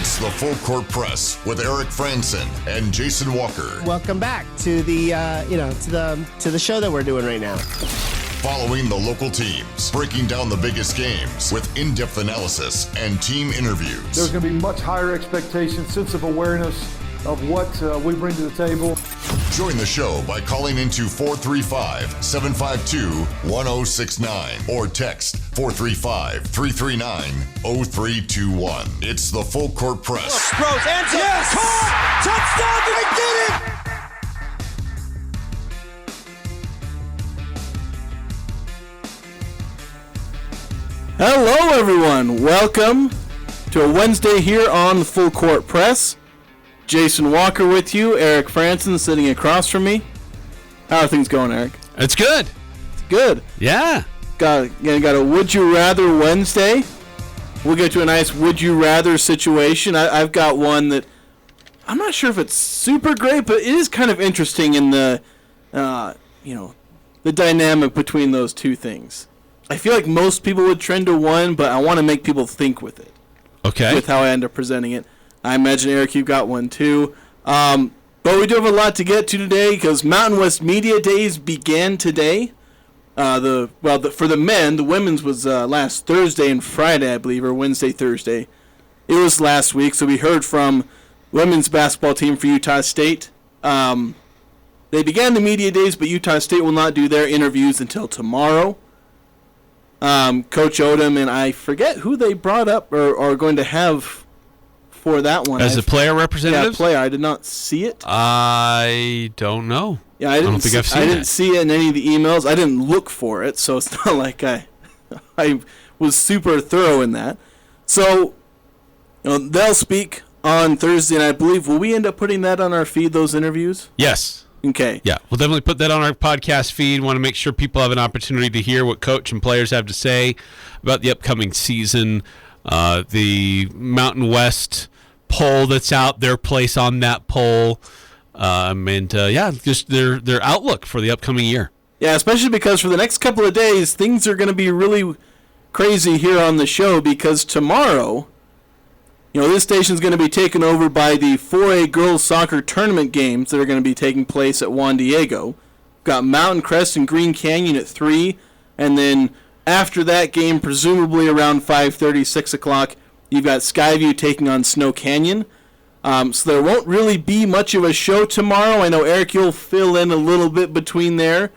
It's the Full Court Press with Eric Frandsen and Jason Walker. Welcome back to the to the show that we're doing right now. Following the local teams, breaking down the biggest games with in-depth analysis and team interviews. There's going to be much higher expectations, sense of awareness of what we bring to the table. Join the show by calling into 435-752-1069 or text 435-339-0321. It's the Full Court Press. Throws, ends it, yes! Caught! Touchdown, did he get it? Hello, everyone. Welcome to a Wednesday here on the Full Court Press. Jason Walker with you, Eric Frandsen sitting across from me. How are things going, Eric? It's good. It's good. Yeah. Got a Would You Rather Wednesday. We'll get to a nice Would You Rather situation. I've got one that I'm not sure if it's super great, but it is kind of interesting in the, the dynamic between those two things. I feel like most people would trend to one, but I want to make people think with it. Okay. With how I end up presenting it. I imagine, Eric, you've got one too. But we do have a lot to get to today because Mountain West Media Days began today. For the men, the women's was last Thursday and Friday, I believe, or Wednesday, Thursday. It was last week, so we heard from women's basketball team for Utah State. They began the media days, but Utah State will not do their interviews until tomorrow. Coach Odom and I forget who they brought up or are going to have for that one. As a player representative? Yeah, player. I did not see it. I don't know. Yeah, I don't think I've seen it. I didn't see it in any of the emails. I didn't look for it, so it's not like I was super thorough in that. So, they'll speak on Thursday, and I believe, will we end up putting that on our feed, those interviews? Yes. Okay. Yeah, we'll definitely put that on our podcast feed. Want to make sure people have an opportunity to hear what coach and players have to say about the upcoming season. The Mountain West poll that's out, their place on that poll, just their outlook for the upcoming year. Yeah, especially because for the next couple of days, things are going to be really crazy here on the show because tomorrow, this station's going to be taken over by the 4A girls soccer tournament games that are going to be taking place at Juan Diego. Got Mountain Crest and Green Canyon at 3, and then after that game, presumably around 5:30, 6 o'clock, you've got Skyview taking on Snow Canyon. So there won't really be much of a show tomorrow. I know, Eric, you'll fill in a little bit between there.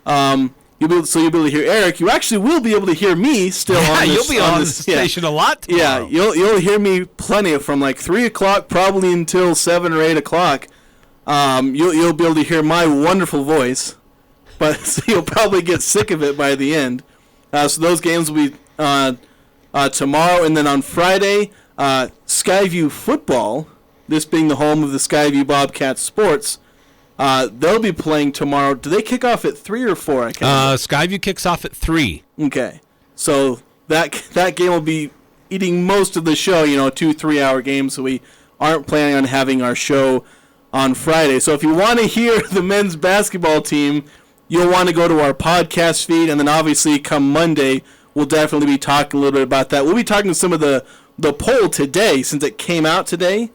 You'll be able to hear Eric. You actually will be able to hear me still on this. You'll be on this station a lot tomorrow. Yeah, you'll hear me plenty from like 3 o'clock probably until 7 or 8 o'clock. You'll be able to hear my wonderful voice, but so you'll probably get sick of it by the end. So those games will be tomorrow, and then on Friday, Skyview football, this being the home of the Skyview Bobcats sports, they'll be playing tomorrow. Do they kick off at 3 or 4? I can't remember. Skyview kicks off at 3. Okay, so that game will be eating most of the show, 2-3 hour games, so we aren't planning on having our show on Friday. So if you want to hear the men's basketball team, you'll want to go to our podcast feed, and then obviously come Monday, we'll definitely be talking a little bit about that. We'll be talking some of the poll today, since it came out today,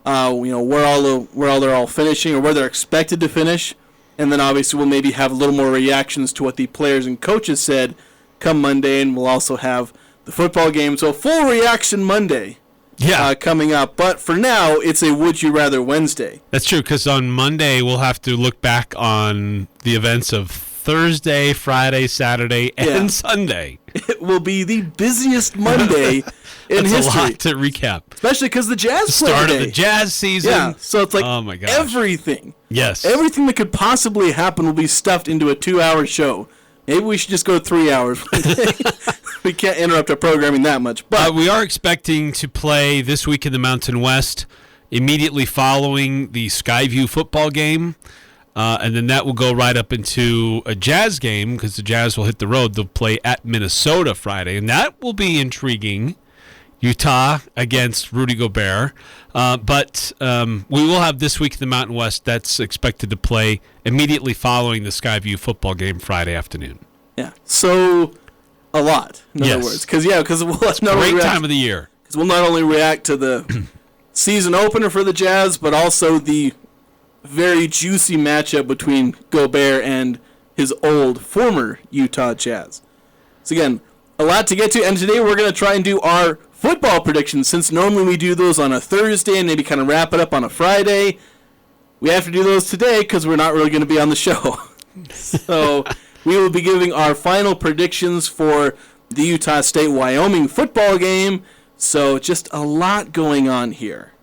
where they're all finishing or where they're expected to finish, and then obviously we'll maybe have a little more reactions to what the players and coaches said come Monday, and we'll also have the football game. So full reaction Monday. Yeah. Coming up. But for now, it's a Would You Rather Wednesday. That's true, because on Monday we'll have to look back on the events of Thursday, Friday, Saturday, and Sunday. It will be the busiest Monday in history. That's a lot to recap. Especially because the Jazz play start today. of the Jazz season. Yeah, so it's like oh my gosh. everything. Yes. Everything that could possibly happen will be stuffed into a 2-hour show. Maybe we should just go 3 hours. We can't interrupt our programming that much. But we are expecting to play this week in the Mountain West immediately following the Skyview football game. And then that will go right up into a Jazz game because the Jazz will hit the road. They'll play at Minnesota Friday, and that will be intriguing. Utah against Rudy Gobert. But we will have this week in the Mountain West that's expected to play immediately following the Skyview football game Friday afternoon. Yeah, so a lot, in other words. Because we'll not great time of the year. Because we'll not only react to the season opener for the Jazz, but also the very juicy matchup between Gobert and his old former Utah Jazz. So again, a lot to get to, and today we're going to try and do our football predictions, since normally we do those on a Thursday and maybe kind of wrap it up on a Friday. We have to do those today because we're not really going to be on the show. So we will be giving our final predictions for the Utah State-Wyoming football game. So just a lot going on here.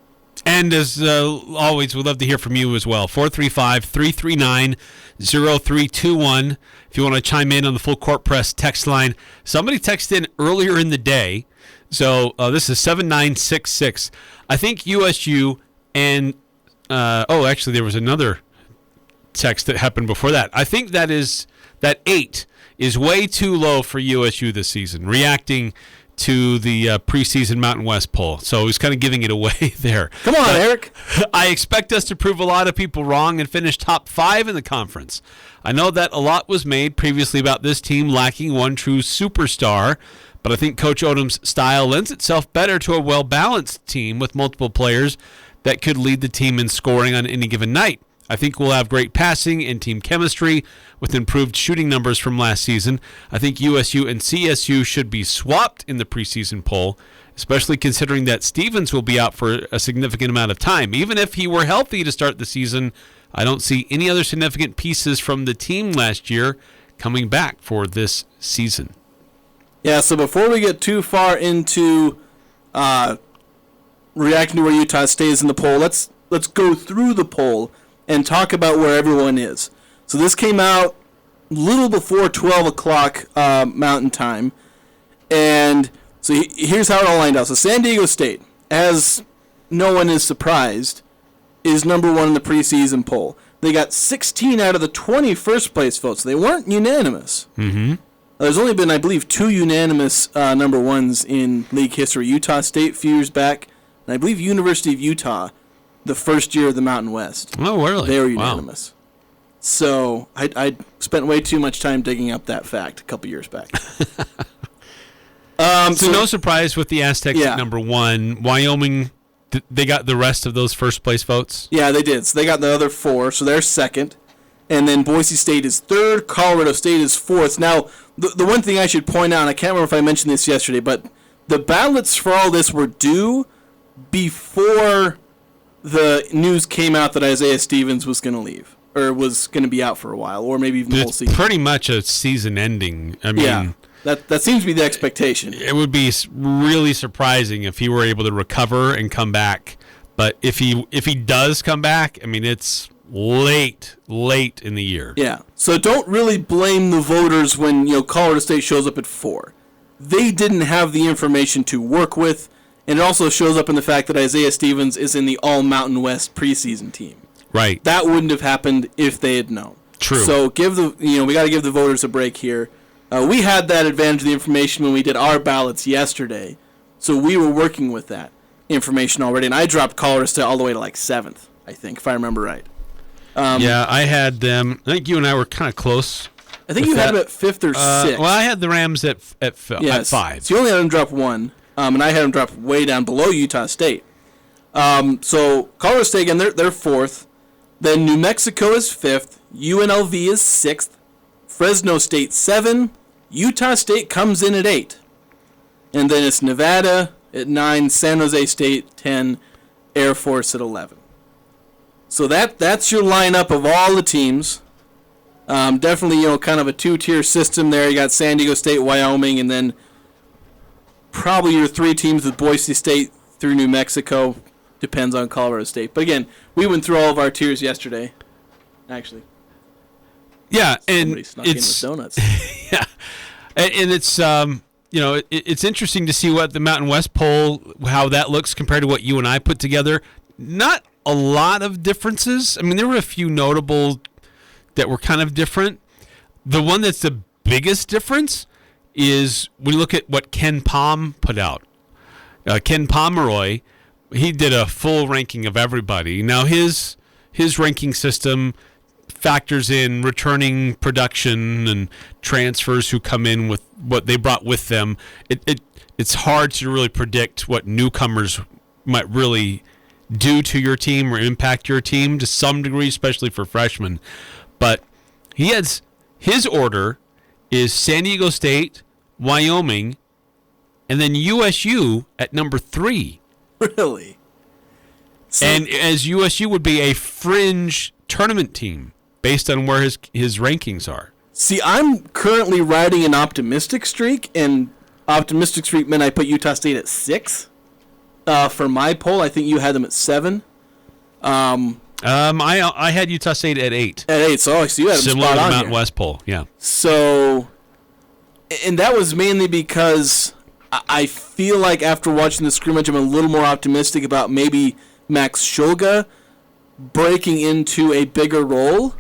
And as always, we'd love to hear from you as well. 435-339-0321. If you want to chime in on the Full Court Press text line. Somebody texted in earlier in the day. So this is 7966. I think USU and actually there was another text that happened before that. I think that 8 is way too low for USU this season, reacting to the preseason Mountain West poll. So he's kind of giving it away there. Come on, Eric. I expect us to prove a lot of people wrong and finish top 5 in the conference. I know that a lot was made previously about this team lacking one true superstar, but I think Coach Odom's style lends itself better to a well-balanced team with multiple players that could lead the team in scoring on any given night. I think we'll have great passing and team chemistry with improved shooting numbers from last season. I think USU and CSU should be swapped in the preseason poll, especially considering that Stevens will be out for a significant amount of time. Even if he were healthy to start the season, I don't see any other significant pieces from the team last year coming back for this season. Yeah, so before we get too far into reacting to where Utah stays in the poll, let's go through the poll and talk about where everyone is. So this came out a little before 12 o'clock Mountain Time. And so here's how it all lined out. So San Diego State, as no one is surprised, is number 1 in the preseason poll. They got 16 out of the 20 first-place votes. They weren't unanimous. Mm-hmm. There's only been, I believe, 2 unanimous number 1s in league history. Utah State a few years back, and I believe University of Utah the first year of the Mountain West. Oh, really? They were Wow. unanimous. So I spent way too much time digging up that fact a couple years back. So no surprise with the Aztecs at number 1. Wyoming, they got the rest of those first place votes? Yeah, they did. So they got the other 4, so they're second. And then Boise State is third, Colorado State is fourth. Now, the one thing I should point out, and I can't remember if I mentioned this yesterday, but the ballots for all this were due before the news came out that Isaiah Stevens was going to leave, or was going to be out for a while, or maybe even the whole It's season. pretty much a season ending. I mean, Yeah, that seems to be the expectation. it would be really surprising if he were able to recover and come back. But if he does come back, I mean, it's late in the year. Yeah, so don't really blame the voters when Colorado State shows up at 4. They didn't have the information to work with, and it also shows up in the fact that Isaiah Stevens is in the All Mountain West preseason team. Right. That wouldn't have happened if they had known. True. So we got to give the voters a break here. We had that advantage of the information when we did our ballots yesterday, so we were working with that information already, and I dropped Colorado State all the way to like 7th, I think, if I remember right. Yeah, I had them. I think you and I were kind of close. I think you had them at 5th or 6th. Well, I had the Rams at 5. So you only had them drop 1, and I had them drop way down below Utah State. So Colorado State, again, they're 4th. Then New Mexico is 5th. UNLV is 6th. Fresno State 7. Utah State comes in at 8. And then it's Nevada at 9. San Jose State 10. Air Force at 11. So that's your lineup of all the teams. Definitely, kind of a 2-tier system there. You got San Diego State, Wyoming, and then probably your 3 teams with Boise State through New Mexico. Depends on Colorado State. But again, we went through all of our tiers yesterday. Actually. Yeah, and Somebody snuck in with donuts. Yeah, and it's it's interesting to see what the Mountain West poll, how that looks compared to what you and I put together. Not a lot of differences. I mean, there were a few notable that were kind of different. The one that's the biggest difference is when you look at what Ken Palm put out. Ken Pomeroy, he did a full ranking of everybody. Now his ranking system factors in returning production and transfers who come in with what they brought with them. It's hard to really predict what newcomers might really do to your team or impact your team to some degree, especially for freshmen. But his order is San Diego State, Wyoming, and then USU at number 3. Really? So, And as USU would be a fringe tournament team based on where his rankings are. see, I'm currently riding an optimistic streak, and optimistic streak meant I put Utah State at 6. For my poll, I think you had them at 7. I had Utah State at 8. At 8, so you had them Similar spot to on Mountain here. West poll, yeah. So, and that was mainly because I feel like after watching the scrimmage, I'm a little more optimistic about maybe Max Shulga breaking into a bigger role.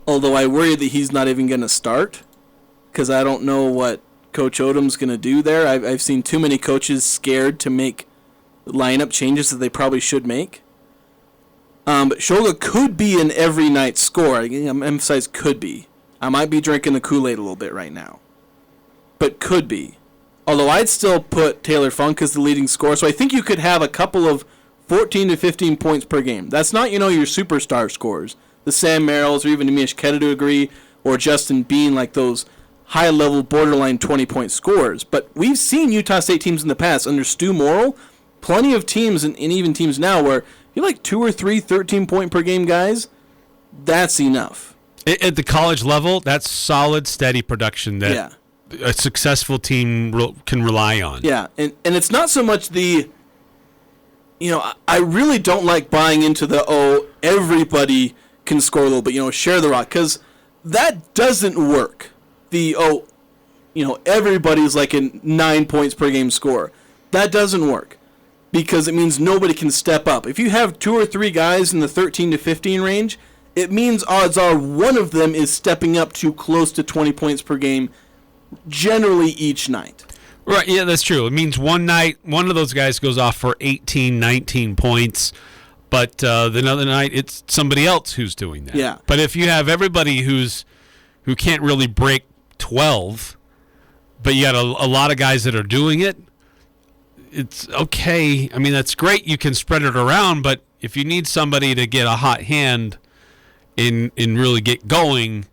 Although I worry that he's not even going to start because I don't know what Coach Odom's going to do there. I've seen too many coaches scared to make lineup changes that they probably should make. But Shulga could be an every night scorer. I'm emphasize could be. I might be drinking the Kool-Aid a little bit right now. But could be. Although I'd still put Taylor Funk as the leading scorer. So I think you could have a couple of 14 to 15 points per game. That's not, your superstar scores. The Sam Merrills or even Nimish Keta to agree, or Justin Bean, like those high-level borderline 20-point scorers. But we've seen Utah State teams in the past under Stu Morrill, plenty of teams and even teams now where you're like 2 or 3 13-point per game guys, that's enough. At the college level, that's solid, steady production that a successful team can rely on. Yeah, and it's not so much the, I really don't like buying into the, everybody can score a little bit, share the rock, because that doesn't work. The, everybody's like a 9 points per game scorer. That doesn't work because it means nobody can step up. If you have 2 or 3 guys in the 13 to 15 range, it means odds are one of them is stepping up to close to 20 points per game generally each night. Right, yeah, that's true. It means one night, one of those guys goes off for 18, 19 points, but the other night it's somebody else who's doing that. Yeah. But if you have everybody who can't really break 12, but you got a lot of guys that are doing it, it's okay. I mean, that's great. You can spread it around, but if you need somebody to get a hot hand and really get going,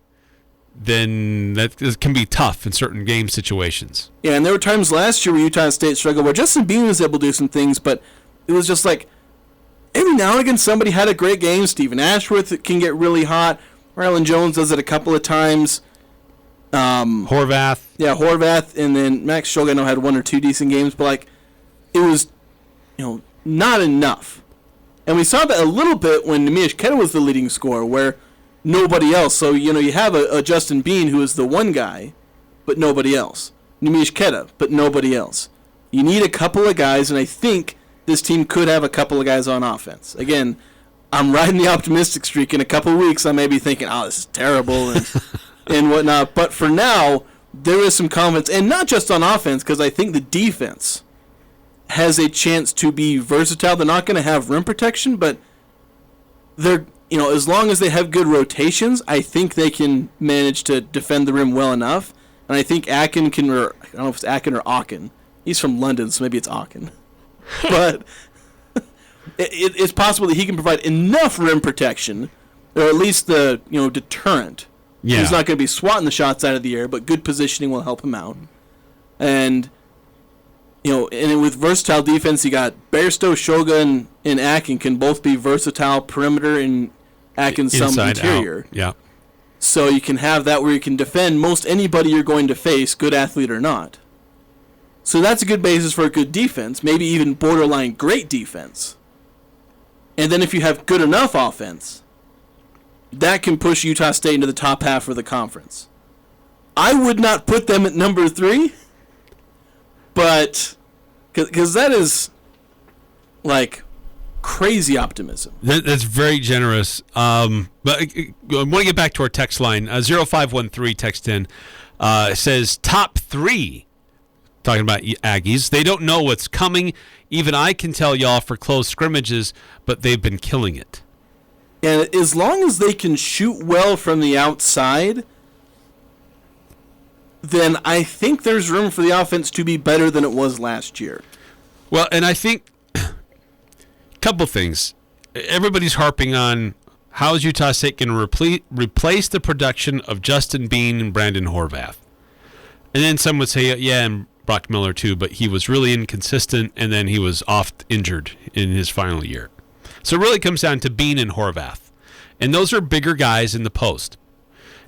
then that can be tough in certain game situations. Yeah, and there were times last year where Utah State struggled where Justin Bean was able to do some things, but it was just like every now and again somebody had a great game. Stephen Ashworth can get really hot. Marlon Jones does it a couple of times. Horvath. Yeah, Horvath, and then Max Shulga, I know, had 1 or 2 decent games, but like it was, not enough. And we saw that a little bit when Nimish Keta was the leading scorer, where nobody else. So, you have a Justin Bean who is the one guy, but nobody else. Nimish Keta, but nobody else. You need a couple of guys, and I think this team could have a couple of guys on offense. Again, I'm riding the optimistic streak. In a couple of weeks, I may be thinking, this is terrible and whatnot. But for now, there is some confidence, and not just on offense, because I think the defense has a chance to be versatile. They're not going to have rim protection, but they're, as long as they have good rotations, I think they can manage to defend the rim well enough. And I think Akin can, or I don't know if it's Akin or Akin. He's from London, so maybe it's Akin. But it's possible that he can provide enough rim protection, or at least the, deterrent. Yeah. He's not going to be swatting the shots out of the air, but good positioning will help him out. And and with versatile defense, you got Bairstow, Shulga, and Akin can both be versatile perimeter and Akin some Inside, interior. out. Yeah. So you can have that where you can defend most anybody you're going to face, good athlete or not. So that's a good basis for a good defense, maybe even borderline great defense. And then if you have good enough offense, that can push Utah State into the top half of the conference. I would not put them at number 3, but because that is like crazy optimism. That's very generous. But I want to get back to our text line. 0513 text in says top 3. Talking about Aggies. They don't know what's coming. Even I can tell y'all for close scrimmages, but they've been killing it. And as long as they can shoot well from the outside, then I think there's room for the offense to be better than it was last year. Well, and I think a couple things. Everybody's harping on how is Utah State going to replace the production of Justin Bean and Brandon Horvath. And then some would say, yeah, and Brock Miller too, but he was really inconsistent, and then he was oft injured in his final year. So it really comes down to Bean and Horvath. And those are bigger guys in the post.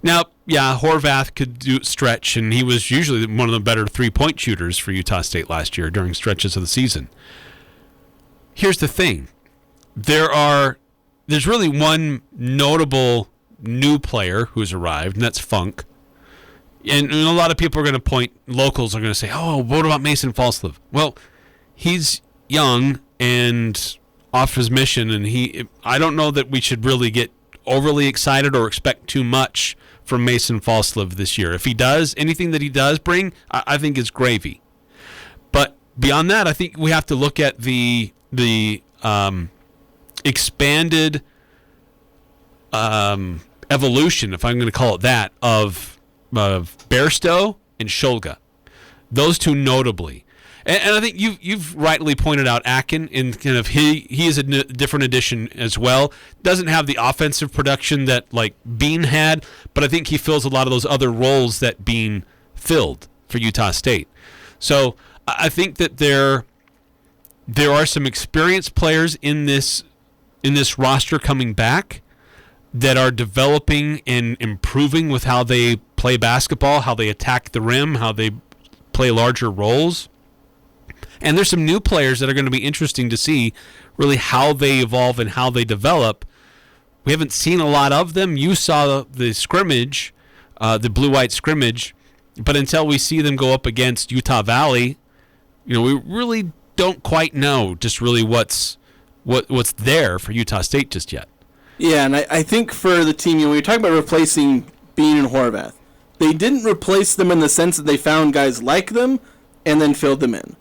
Now, yeah, Horvath could stretch, and he was usually one of the better three-point shooters for Utah State last year during stretches of the season. Here's the thing. There's really one notable new player who's arrived, and that's Funk. And a lot of people are going to point, locals are going to say, oh, what about Mason Falslev? Well, he's young and off his mission, and I don't know that we should really get overly excited or expect too much from Mason Falslev this year. If he does, anything that he does bring, I think is gravy. But beyond that, I think we have to look at the expanded evolution, if I'm going to call it that, of Bairstow and Shulga. Those two notably. And I think you've rightly pointed out Akin, in kind of he is a different addition as well. Doesn't have the offensive production that like Bean had, but I think he fills a lot of those other roles that Bean filled for Utah State. So I think that there are some experienced players in this roster coming back that are developing and improving with how they play basketball, how they attack the rim, how they play larger roles. And there's some new players that are going to be interesting to see really how they evolve and how they develop. We haven't seen a lot of them. You saw the scrimmage, the blue-white scrimmage, but until we see them go up against Utah Valley, we really don't quite know just really what's there for Utah State just yet. Yeah, and I think for the team, when you're talking about replacing Bean and Horvath, they didn't replace them in the sense that they found guys like them and then filled them in.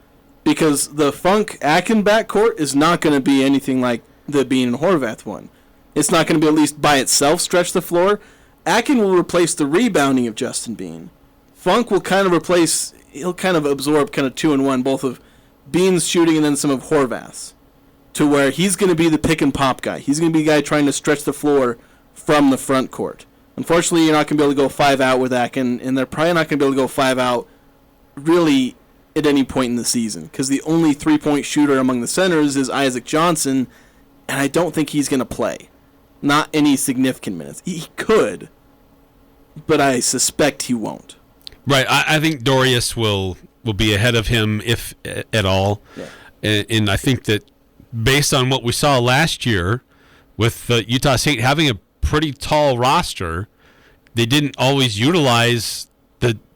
Because the Funk-Akin backcourt is not going to be anything like the Bean and Horvath one. It's not going to be, at least by itself, stretch the floor. Akin will replace the rebounding of Justin Bean. Funk will kind of he'll kind of absorb kind of 2-in-1, both of Bean's shooting and then some of Horvath's, to where he's going to be the pick-and-pop guy. He's going to be the guy trying to stretch the floor from the front court. Unfortunately, you're not going to be able to go 5-out with Akin, and they're probably not going to be able to go 5-out really at any point in the season, because the only three-point shooter among the centers is Isaac Johnson, and I don't think he's going to play. Not any significant minutes. He could, but I suspect he won't. Right. I think Dorius will be ahead of him, if at all. Yeah. And I think that based on what we saw last year with Utah State having a pretty tall roster, they didn't always utilize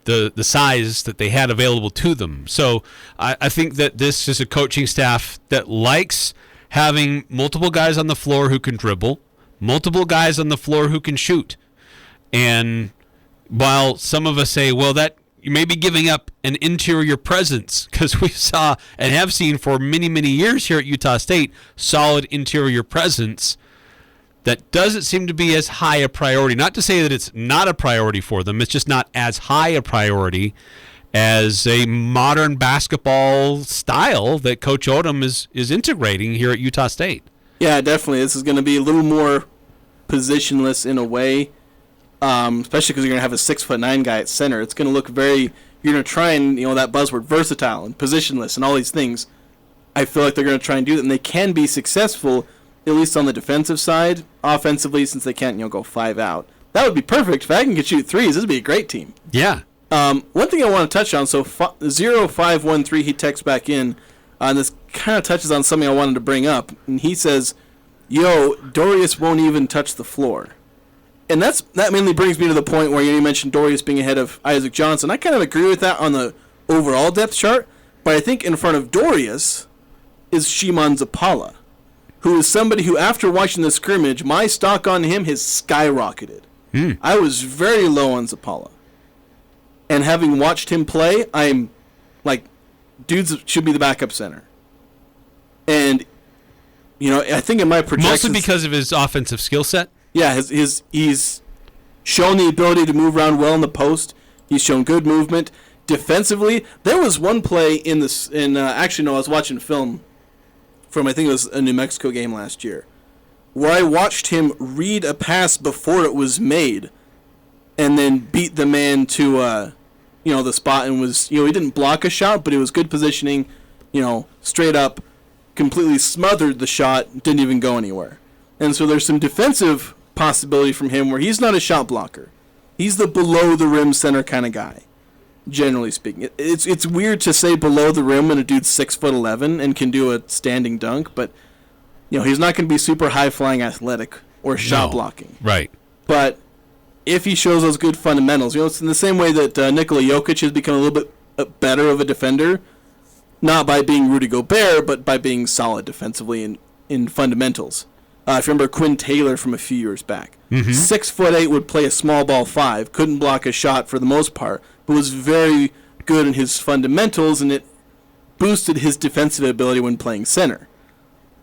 the size that they had available to them. So I think that this is a coaching staff that likes having multiple guys on the floor who can dribble, multiple guys on the floor who can shoot. And while some of us say, well, that you may be giving up an interior presence, because we saw and have seen for many, many years here at Utah State solid interior presence, that doesn't seem to be as high a priority. Not to say that it's not a priority for them. It's just not as high a priority as a modern basketball style that Coach Odom is integrating here at Utah State. Yeah, definitely. This is going to be a little more positionless in a way, especially because you're going to have a 6'9" guy at center. It's going to look you're going to try and, that buzzword, versatile and positionless and all these things. I feel like they're going to try and do that, and they can be successful, at least on the defensive side. Offensively, since they can't, go 5-out. That would be perfect. If Aggies could shoot threes, this would be a great team. Yeah. One thing I want to touch on, so 0513, he texts back in, and this kind of touches on something I wanted to bring up. And he says, Dorius won't even touch the floor. And that mainly brings me to the point where you mentioned Dorius being ahead of Isaac Johnson. I kind of agree with that on the overall depth chart, but I think in front of Dorius is Shimon Zapala, who is somebody who, after watching the scrimmage, my stock on him has skyrocketed. I was very low on Zapala. And having watched him play, I'm like, dudes should be the backup center. And, I think in my projections... Mostly because of his offensive skill set? Yeah, he's shown the ability to move around well in the post. He's shown good movement. Defensively, there was one play I was watching film from, I think it was a New Mexico game last year, where I watched him read a pass before it was made and then beat the man to, the spot, and was, he didn't block a shot, but it was good positioning, straight up, completely smothered the shot, didn't even go anywhere. And so there's some defensive possibility from him where he's not a shot blocker. He's the below the rim center kind of guy, generally speaking. It's weird to say below the rim when a dude's 6'11" and can do a standing dunk, but he's not going to be super high flying athletic or shot blocking. Right. But if he shows those good fundamentals, it's in the same way that Nikola Jokic has become a little bit better of a defender, not by being Rudy Gobert, but by being solid defensively in fundamentals. If you remember Quinn Taylor from a few years back, 6'8", would play a small ball 5, couldn't block a shot for the most part, but was very good in his fundamentals, and it boosted his defensive ability when playing center.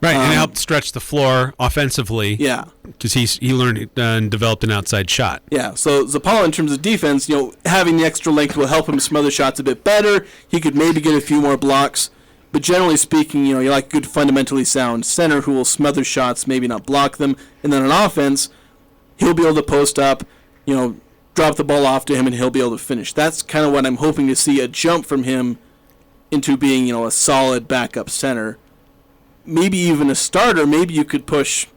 Right, and it helped stretch the floor offensively. Yeah. Because he learned and developed an outside shot. Yeah, so Zapala, in terms of defense, having the extra length will help him smother shots a bit better. He could maybe get a few more blocks. But generally speaking, you like a good fundamentally sound center who will smother shots, maybe not block them. And then on offense, he'll be able to post up, drop the ball off to him, and he'll be able to finish. That's kind of what I'm hoping to see, a jump from him into being, a solid backup center. Maybe even a starter. Maybe you could push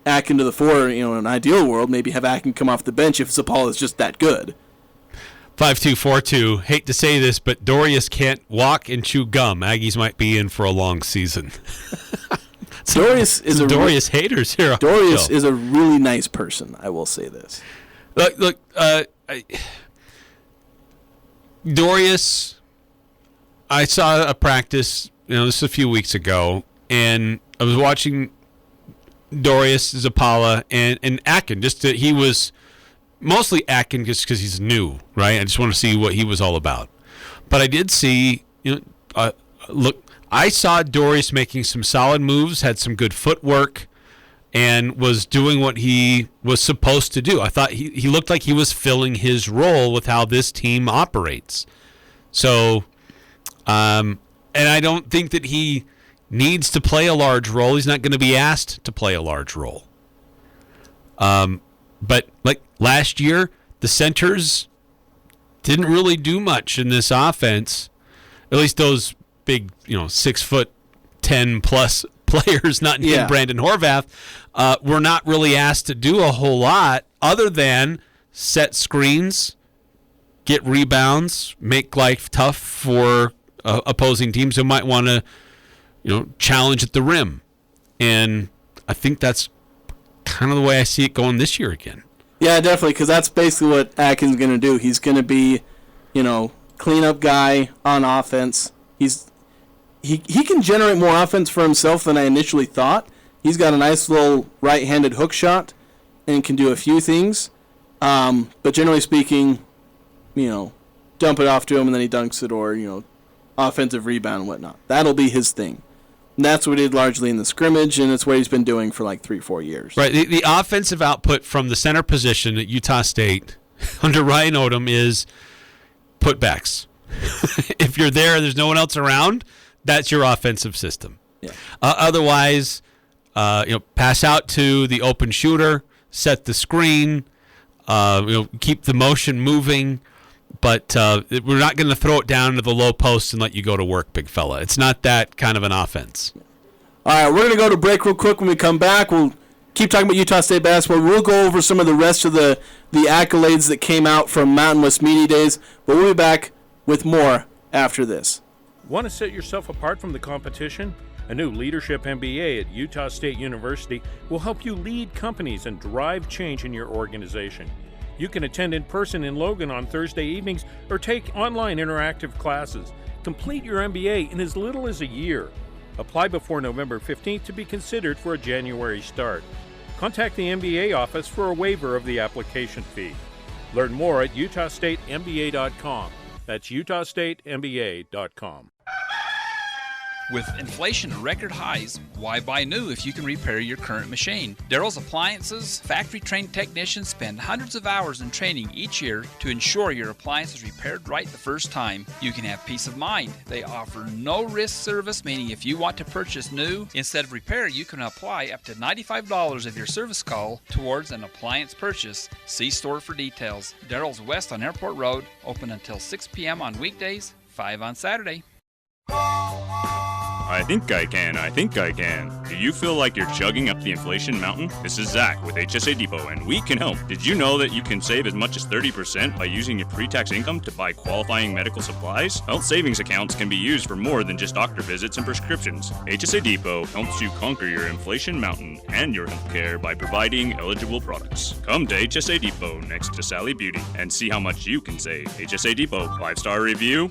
Akin to the 4, in an ideal world. Maybe have Akin come off the bench if Zapala is just that good. 5242. Hate to say this, but Dorius can't walk and chew gum. Aggies might be in for a long season. Dorius is Dorius haters here. Dorius is a really nice person. I will say this. Look. Dorius. I saw a practice. This is a few weeks ago, and I was watching Dorius, Zapala, and Akin. He was mostly Akin just because he's new, right? I just want to see what he was all about. But I did see, I saw Dorius making some solid moves, had some good footwork, and was doing what he was supposed to do. I thought he looked like he was filling his role with how this team operates. So, and I don't think that he needs to play a large role. He's not going to be asked to play a large role. But like last year, the centers didn't really do much in this offense. At least those big, 6'10" plus players, not named Brandon Horvath, were not really asked to do a whole lot other than set screens, get rebounds, make life tough for opposing teams who might want to, challenge at the rim. And I think that's kind of the way I see it going this year again. Yeah, definitely, because that's basically what Akin's going to do. He's going to be, cleanup guy on offense. He can generate more offense for himself than I initially thought. He's got a nice little right-handed hook shot and can do a few things. But generally speaking, dump it off to him and then he dunks it, or, offensive rebound and whatnot. That'll be his thing. And that's what he did largely in the scrimmage, and it's what he's been doing for like 3-4 years. Right. The offensive output from the center position at Utah State under Ryan Odom is putbacks. If you're there's no one else around, that's your offensive system. Yeah. Otherwise, pass out to the open shooter, set the screen, keep the motion moving. But we're not going to throw it down to the low post and let you go to work, big fella. It's not that kind of an offense. All right, we're going to go to break real quick. When we come back, we'll keep talking about Utah State basketball. We'll go over some of the rest of the accolades that came out from Mountain West Media Days. But we'll be back with more after this. Want to set yourself apart from the competition? A new Leadership MBA at Utah State University will help you lead companies and drive change in your organization. You can attend in person in Logan on Thursday evenings or take online interactive classes. Complete your MBA in as little as a year. Apply before November 15th to be considered for a January start. Contact the MBA office for a waiver of the application fee. Learn more at utahstatemba.com. That's utahstatemba.com. With inflation at record highs, why buy new if you can repair your current machine? Daryl's Appliances factory-trained technicians spend hundreds of hours in training each year to ensure your appliance is repaired right the first time. You can have peace of mind. They offer no-risk service, meaning if you want to purchase new instead of repair, you can apply up to $95 of your service call towards an appliance purchase. See store for details. Daryl's West on Airport Road, open until 6 p.m. on weekdays, 5 on Saturday. I think I can. Do you feel like you're chugging up the inflation mountain? This is Zach with HSA Depot, and we can help. Did you know that you can save as much as 30% by using your pre-tax income to buy qualifying medical supplies? Health savings accounts can be used for more than just doctor visits and prescriptions. HSA Depot helps you conquer your inflation mountain and your health care by providing eligible products. Come to HSA Depot next to Sally Beauty and see how much you can save. HSA Depot, 5-star review.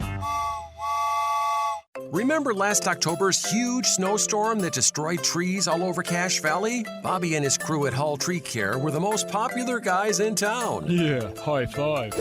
Remember last October's huge snowstorm that destroyed trees all over Cache Valley? Bobby and his crew at Hall Tree Care were the most popular guys in town. Yeah, high five.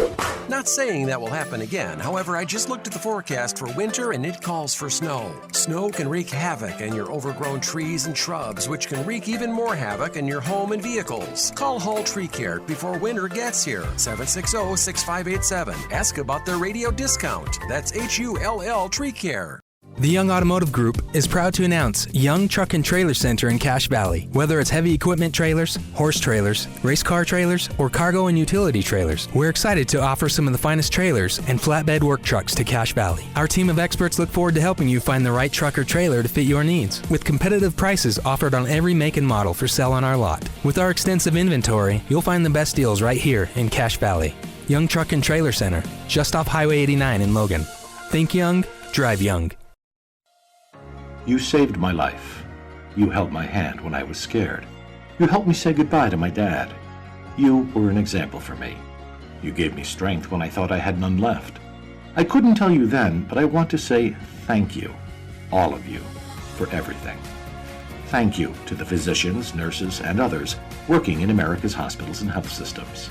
Not saying that will happen again. However, I just looked at the forecast for winter and it calls for snow. Snow can wreak havoc in your overgrown trees and shrubs, which can wreak even more havoc in your home and vehicles. Call Hall Tree Care before winter gets here. 760-6587. Ask about their radio discount. That's HULL Tree Care. The Young Automotive Group is proud to announce Young Truck and Trailer Center in Cache Valley. Whether it's heavy equipment trailers, horse trailers, race car trailers, or cargo and utility trailers, we're excited to offer some of the finest trailers and flatbed work trucks to Cache Valley. Our team of experts look forward to helping you find the right truck or trailer to fit your needs, with competitive prices offered on every make and model for sale on our lot. With our extensive inventory, you'll find the best deals right here in Cache Valley. Young Truck and Trailer Center, just off Highway 89 in Logan. Think young, drive young. You saved my life. You held my hand when I was scared. You helped me say goodbye to my dad. You were an example for me. You gave me strength when I thought I had none left. I couldn't tell you then, but I want to say thank you, all of you, for everything. Thank you to the physicians, nurses, and others working in America's hospitals and health systems.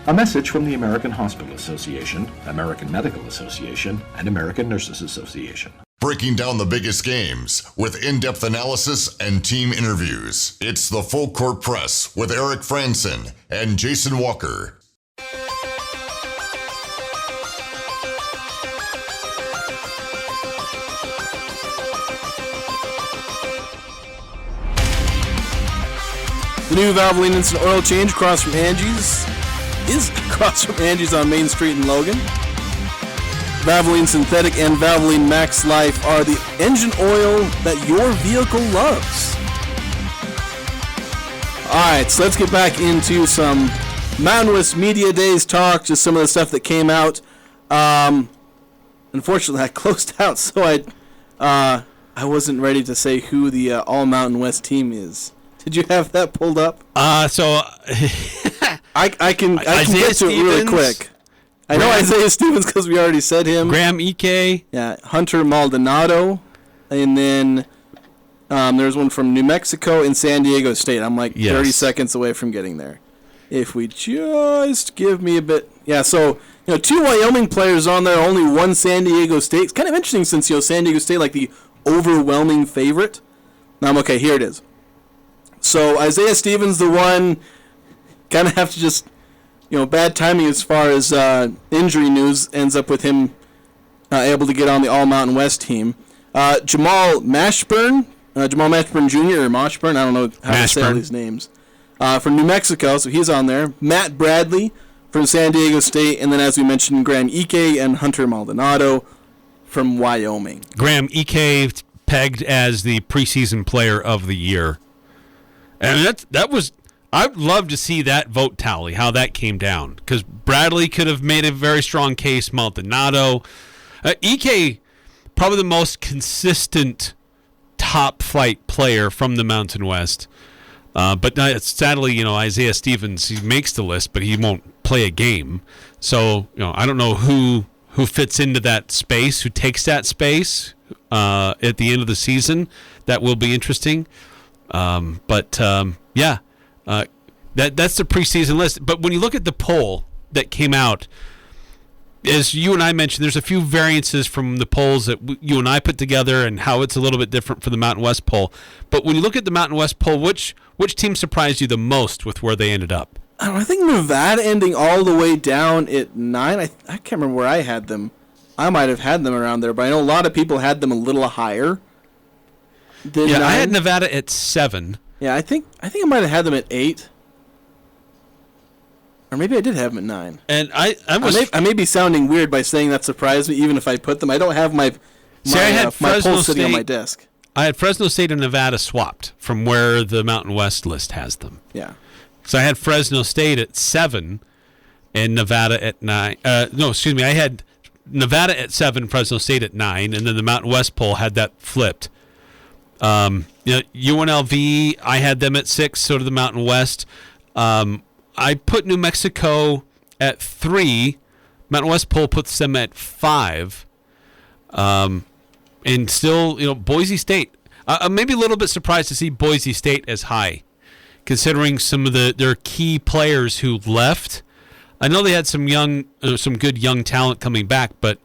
A message from the American Hospital Association, American Medical Association, and American Nurses Association. Breaking down the biggest games with in-depth analysis and team interviews. It's the Full Court Press with Eric Frandsen and Jason Walker. The new Valvoline Instant Oil Change across from Aggies is across from Aggies on Main Street in Logan. Valvoline Synthetic and Valvoline Max Life are the engine oil that your vehicle loves. Alright, so let's get back into some Mountain West Media Days talk, just some of the stuff that came out. Unfortunately, I closed out, so I wasn't ready to say who the All Mountain West team is. Did you have that pulled up? I can get to it really quick. I know Isaiah Stevens because we already said him. Graham Ike. Yeah, Hunter Maldonado. And then there's one from New Mexico and San Diego State. I'm like 30 seconds away from getting there. If we just give me a bit. Yeah, so, 2 Wyoming players on there, only 1 San Diego State. It's kind of interesting since, San Diego State, like the overwhelming favorite. Okay, here it is. So Isaiah Stevens, the one, kind of have to just... bad timing as far as injury news ends up with him able to get on the All Mountain West team. Jamal Mashburn Jr. or Mashburn, I don't know how to say all these names. From New Mexico, so he's on there. Matt Bradley from San Diego State, and then as we mentioned, Graham Ike and Hunter Maldonado from Wyoming. Graham Ike pegged as the preseason player of the year. And that was... I'd love to see that vote tally, how that came down, because Bradley could have made a very strong case. Maldonado, Ike, probably the most consistent top flight player from the Mountain West. But sadly, Isaiah Stevens, he makes the list, but he won't play a game. So I don't know who fits into that space, who takes that space at the end of the season. That will be interesting. Yeah. That's the preseason list. But when you look at the poll that came out, as you and I mentioned, there's a few variances from the polls that you and I put together and how it's a little bit different for the Mountain West poll. But when you look at the Mountain West poll, which team surprised you the most with where they ended up? I think Nevada ending all the way down at 9. I can't remember where I had them. I might have had them around there, but I know a lot of people had them a little higher than 9. I had Nevada at 7. Yeah, I think I might have had them at 8. Or maybe I did have them at 9. And I may be sounding weird by saying that surprised me, even if I put them. I don't have my poll sitting on my desk. I had Fresno State and Nevada swapped from where the Mountain West list has them. Yeah. So I had Fresno State at 7 and Nevada at 9. I had Nevada at 7, Fresno State at 9, and then the Mountain West poll had that flipped. UNLV, I had them at 6, so did the Mountain West. I put New Mexico at 3. Mountain West poll puts them at 5. And still, Boise State. I'm maybe a little bit surprised to see Boise State as high, considering some of their key players who left. I know they had some good young talent coming back, but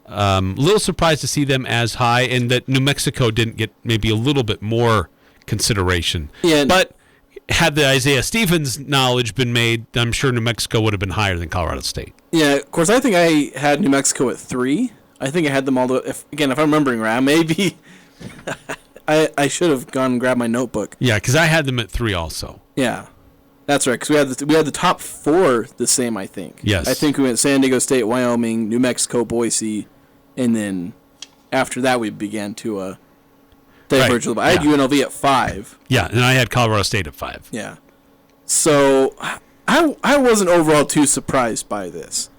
a little surprised to see them as high, and that New Mexico didn't get maybe a little bit more consideration. Yeah, but had the Isaiah Stevens knowledge been made, I'm sure New Mexico would have been higher than Colorado State. Yeah, of course, I think I had New Mexico at 3. I think I had them all the if I'm remembering right, maybe I should have gone and grabbed my notebook. Yeah, because I had them at 3 also. Yeah, that's right. Because we had the top 4 the same. I think. Yes. I think we went San Diego State, Wyoming, New Mexico, Boise, and then after that we began to diverge a little bit. I had UNLV at 5. Yeah, and I had Colorado State at 5. Yeah. So I wasn't overall too surprised by this.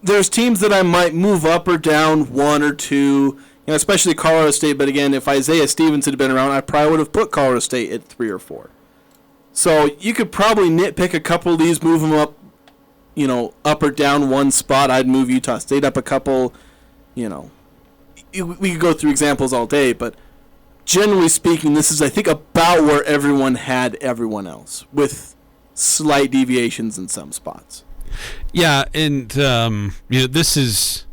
There's teams that I might move up or down 1 or 2, especially Colorado State. But again, if Isaiah Stevens had been around, I probably would have put Colorado State at 3 or 4. So you could probably nitpick a couple of these, move them up, up or down 1 spot. I'd move Utah State up a couple. We could go through examples all day, but generally speaking, this is, I think, about where everyone had everyone else, with slight deviations in some spots. Yeah, and this is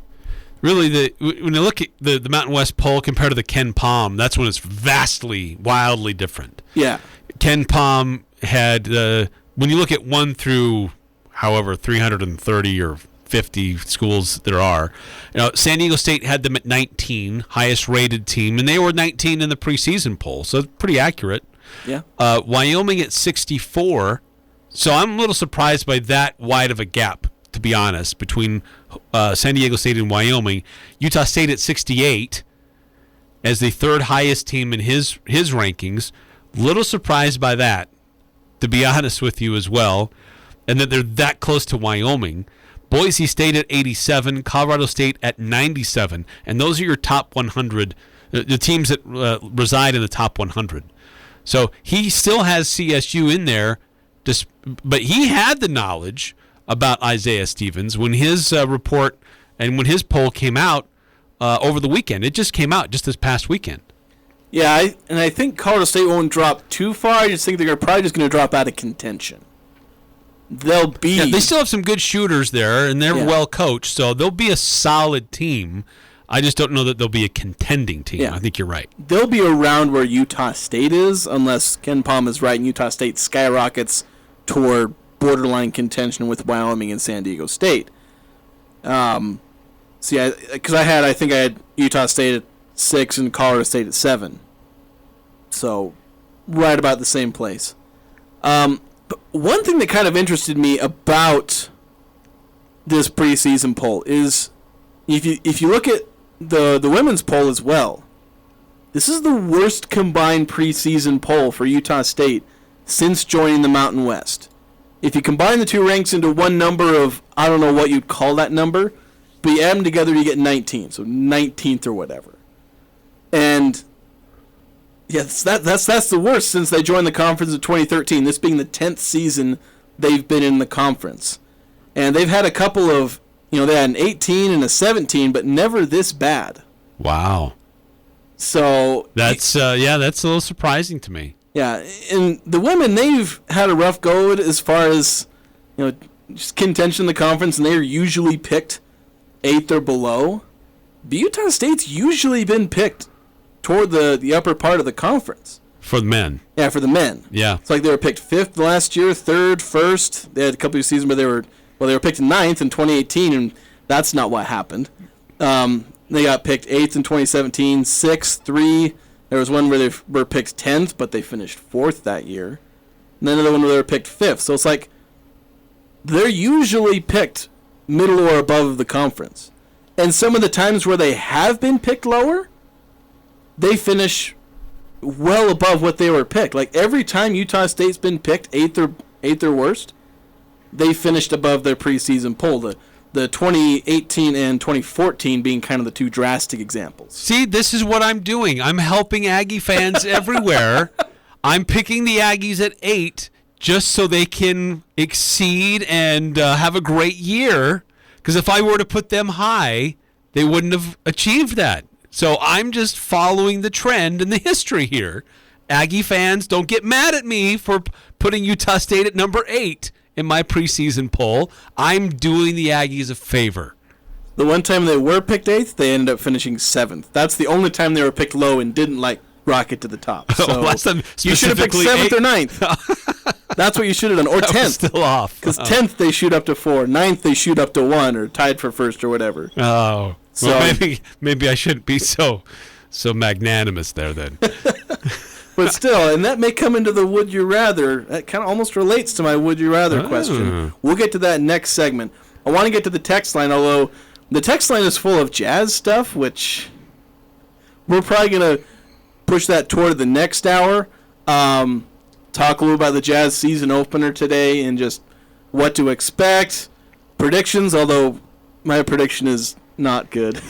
really when you look at the Mountain West poll compared to the Ken Palm, that's when it's vastly, wildly different. Yeah. Ken Palm had, when you look at 1 through however 330 or 50 schools there are, San Diego State had them at 19, highest rated team, and they were 19 in the preseason poll, so pretty accurate. Yeah. Wyoming at 64, so I'm a little surprised by that wide of a gap, to be honest, between San Diego State and Wyoming. Utah State at 68 as the 3rd highest team in his rankings. Little surprised by that, to be honest with you as well, and that they're that close to Wyoming. Boise State at 87, Colorado State at 97, and those are your top 100, the teams that reside in the top 100. So he still has CSU in there, but he had the knowledge about Isaiah Stevens when his report and when his poll came out over the weekend. It just came out just this past weekend. Yeah, I think Colorado State won't drop too far. I just think they're probably just going to drop out of contention. They still have some good shooters there, and they're well coached, so they'll be a solid team. I just don't know that they'll be a contending team. Yeah. I think you're right. They'll be around where Utah State is, unless Ken Palm is right and Utah State skyrockets toward borderline contention with Wyoming and San Diego State. Because I think I had Utah State at 6 and Colorado State at 7. So, right about the same place. But one thing that kind of interested me about this preseason poll is if you look at the women's poll as well, this is the worst combined preseason poll for Utah State since joining the Mountain West. If you combine the two ranks into one number of, I don't know what you'd call that number, but you add them together, you get 19, so 19th or whatever. And yes, that's the worst since they joined the conference in 2013, this being the 10th season they've been in the conference. And they've had a couple of, they had an 18 and a 17, but never this bad. Wow. So that's a little surprising to me. Yeah, and the women, they've had a rough go as far as, just contention in the conference, and they're usually picked 8th or below. But Utah State's usually been picked toward the upper part of the conference. For the men. Yeah, for the men. Yeah. It's like they were picked 5th last year, 3rd, 1st. They had a couple of seasons where they were picked 9th in 2018, and that's not what happened. They got picked 8th in 2017, 6th, 3. There was one where they were picked 10th, but they finished 4th that year. And then another one where they were picked 5th. So it's like they're usually picked middle or above the conference. And some of the times where they have been picked lower, they finish well above what they were picked. Like every time Utah State's been picked 8th or worst, they finished above their preseason poll. The 2018 and 2014 being kind of the two drastic examples. See, this is what I'm doing. I'm helping Aggie fans everywhere. I'm picking the Aggies at 8 just so they can exceed and have a great year. Because if I were to put them high, they wouldn't have achieved that. So I'm just following the trend and the history here. Aggie fans, don't get mad at me for putting Utah State at number 8 in my preseason poll. I'm doing the Aggies a favor. The one time they were picked 8th, they ended up finishing 7th. That's the only time they were picked low and didn't rocket to the top. So last time you should have picked 7th or 9th. That's what you should have done. Or 10th. Still off. Because 10th they shoot up to 4. 9th they shoot up to 1 or tied for first or whatever. Oh. So well, maybe I shouldn't be so magnanimous there then. But still, and that may come into the would you rather. That kind of almost relates to my would you rather question. We'll get to that next segment. I want to get to the text line, although the text line is full of Jazz stuff, which we're probably going to push that toward the next hour. Talk a little about the Jazz season opener today and just what to expect. Predictions, although my prediction is not good.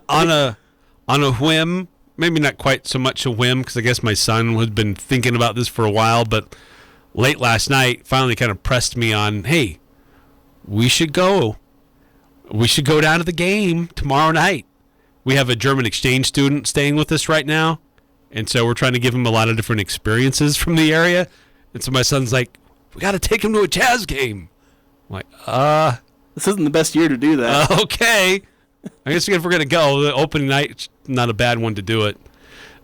On a whim, maybe not quite so much a whim, because I guess my son had been thinking about this for a while, but late last night finally kind of pressed me on, hey, we should go down to the game tomorrow night. We have a German exchange student staying with us right now, and so we're trying to give him a lot of different experiences from the area. And so my son's like, we got to take him to a Jazz game. I'm like, this isn't the best year to do that. Okay. I guess if we're going to go, the opening night's not a bad one to do it.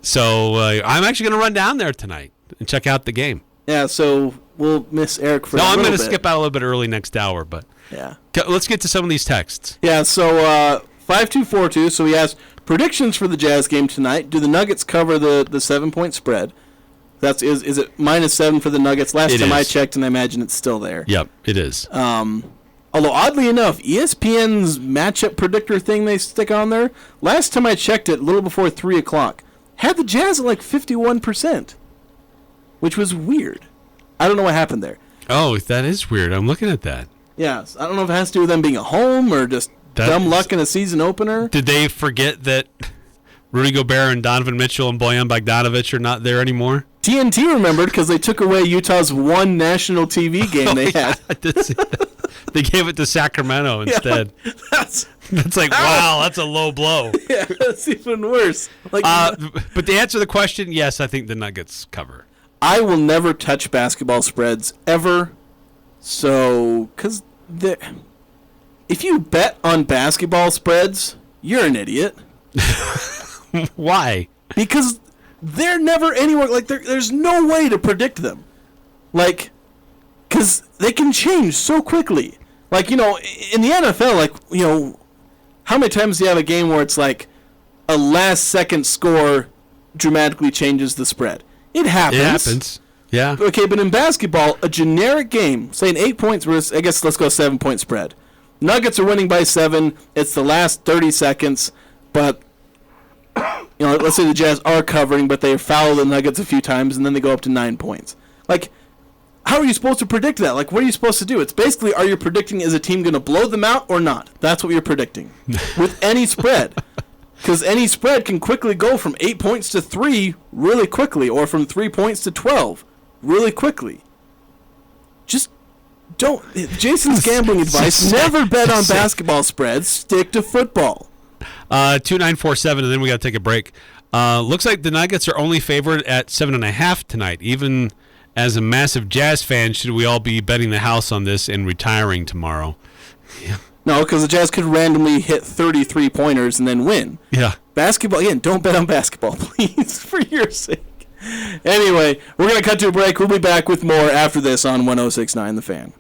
So I'm actually going to run down there tonight and check out the game. Yeah, so we'll miss Eric for a little bit. No, I'm going to skip out a little bit early next hour, but yeah. Let's get to some of these texts. Yeah, so 5242, so he asked, predictions for the Jazz game tonight. Do the Nuggets cover the 7-point spread? Is it -7 for the Nuggets? Last time I checked, and I imagine it's still there. Yep, it is. Although, oddly enough, ESPN's matchup predictor thing they stick on there, last time I checked it, a little before 3 o'clock, had the Jazz at 51%, which was weird. I don't know what happened there. Oh, that is weird. I'm looking at that. Yeah, I don't know if it has to do with them being at home or just dumb luck in a season opener. Did they forget that Rudy Gobert and Donovan Mitchell and Bojan Bogdanovic are not there anymore? TNT remembered because they took away Utah's one national TV game they had. I did see that. They gave it to Sacramento instead. Yeah, that's like, wow, that's a low blow. Yeah, that's even worse. But to answer the question, yes, I think the Nuggets cover. I will never touch basketball spreads ever. So, because if you bet on basketball spreads, you're an idiot. Why? Because they're never anywhere. There's no way to predict them. Because they can change so quickly. In the NFL, how many times do you have a game where it's like a last-second score dramatically changes the spread? It happens. It happens. Yeah. Okay, but in basketball, a generic game, say an 8 points, I guess let's go 7-point spread. Nuggets are winning by 7. It's the last 30 seconds, but let's say the Jazz are covering, but they foul the Nuggets a few times, and then they go up to 9 points. How are you supposed to predict that? What are you supposed to do? It's basically, are you predicting, is a team going to blow them out or not? That's what you're predicting with any spread. Because any spread can quickly go from 8 points to 3 really quickly, or from 3 points to 12 really quickly. Just don't. Jason's gambling advice, never bet on basketball spreads. Stick to football. 2947, and then we got to take a break. Looks like the Nuggets are only favored at 7.5 tonight, even as a massive Jazz fan, should we all be betting the house on this and retiring tomorrow? Yeah. No, because the Jazz could randomly hit 33-pointers and then win. Yeah. Basketball, again, don't bet on basketball, please, for your sake. Anyway, we're going to cut to a break. We'll be back with more after this on 106.9 The Fan.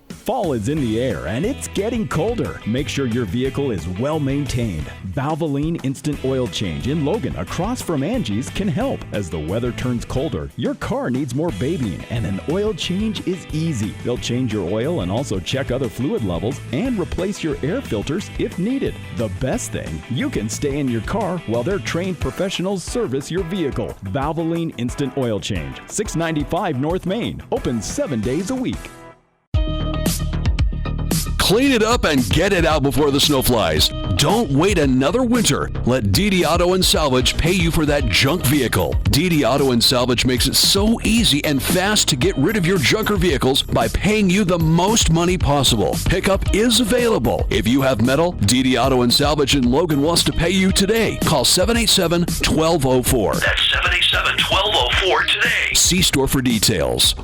Fall is in the air and it's getting colder. Make sure your vehicle is well maintained. Valvoline Instant Oil Change in Logan across from Aggies can help. As the weather turns colder, your car needs more babying and an oil change is easy. They'll change your oil and also check other fluid levels and replace your air filters if needed. The best thing, you can stay in your car while their trained professionals service your vehicle. Valvoline Instant Oil Change, 695 North Main, open 7 days a week. Clean it up and get it out before the snow flies. Don't wait another winter. Let DD Auto and Salvage pay you for that junk vehicle. DD Auto and Salvage makes it so easy and fast to get rid of your junker vehicles by paying you the most money possible. Pickup is available. If you have metal, DD Auto and Salvage in Logan wants to pay you today. Call 787-1204. That's 787-1204 today. See store for details.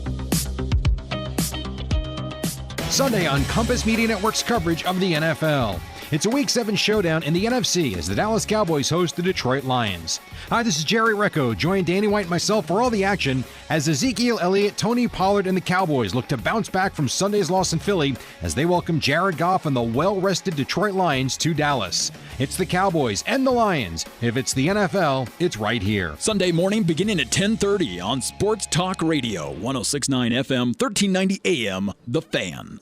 Sunday on Compass Media Network's coverage of the NFL. It's a Week 7 showdown in the NFC as the Dallas Cowboys host the Detroit Lions. Hi, this is Jerry Recco. Join Danny White and myself for all the action as Ezekiel Elliott, Tony Pollard, and the Cowboys look to bounce back from Sunday's loss in Philly as they welcome Jared Goff and the well-rested Detroit Lions to Dallas. It's the Cowboys and the Lions. If it's the NFL, it's right here. Sunday morning beginning at 10:30 on Sports Talk Radio, 106.9 FM, 1390 AM, The Fan.